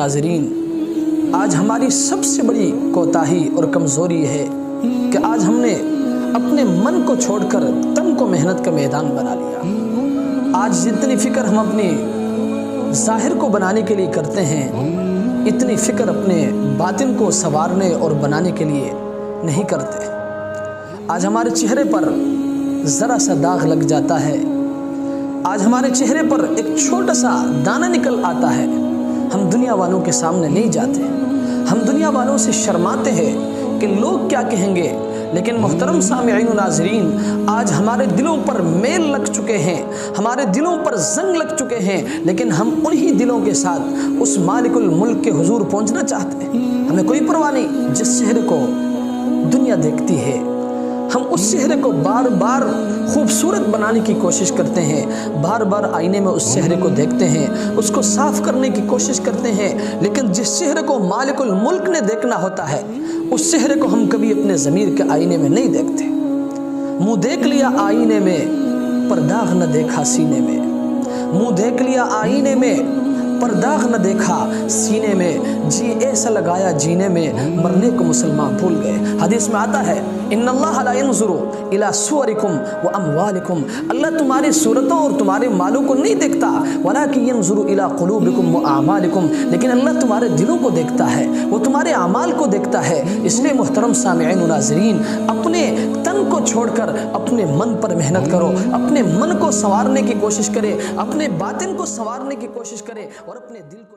ناظرین، آج ہماری سب سے بڑی کوتاہی اور کمزوری ہے کہ آج ہم نے اپنے من کو چھوڑ کر تن کو محنت کا میدان بنا لیا۔ آج جتنی فکر ہم اپنی ظاہر کو بنانے کے لیے کرتے ہیں، اتنی فکر اپنے باطن کو سنوارنے اور بنانے کے لیے نہیں کرتے۔ آج ہمارے چہرے پر ذرا سا داغ لگ جاتا ہے، آج ہمارے چہرے پر ایک چھوٹا سا دانہ نکل آتا ہے، ہم دنیا والوں کے سامنے نہیں جاتے، ہم دنیا والوں سے شرماتے ہیں کہ لوگ کیا کہیں گے۔ لیکن محترم سامعین و ناظرین، آج ہمارے دلوں پر میل لگ چکے ہیں، ہمارے دلوں پر زنگ لگ چکے ہیں، لیکن ہم انہی دلوں کے ساتھ اس مالک الملک کے حضور پہنچنا چاہتے ہیں۔ ہمیں کوئی پرواہ نہیں جس چہرے کو دنیا دیکھتی ہے، ہم اس چہرے کو بار بار خوبصورت بنانے کی کوشش کرتے ہیں، بار بار آئینے میں اس چہرے کو دیکھتے ہیں، اس کو صاف کرنے کی کوشش کرتے ہیں، لیکن جس چہرے کو مالک الملک نے دیکھنا ہوتا ہے، اس چہرے کو ہم کبھی اپنے ضمیر کے آئینے میں نہیں دیکھتے۔ منہ دیکھ لیا آئینے میں پر داغ نہ دیکھا سینے میں، منہ دیکھ لیا آئینے میں پر داغ نہ دیکھا سینے میں، جی ایسا لگایا جینے میں مرنے کو مسلمان بھول گئے۔ حدیث میں آتا ہے ان اللہ لا ينظر الى صورکم واموالکم، اللہ تمہاری صورتوں اور تمہارے مالوں کو نہیں دیکھتا، ولکن ينظر الى قلوبکم واعمالکم، لیکن اللہ تمہارے دلوں کو دیکھتا ہے، وہ تمہارے اعمال کو دیکھتا ہے۔ اس لیے محترم سامعین و ناظرین، اپنے تن کو چھوڑ کر اپنے من پر محنت کرو، اپنے من کو سنوارنے کی کوشش کرے، اپنے باطن کو سنوارنے کی کوشش کرے اور اپنے دل کو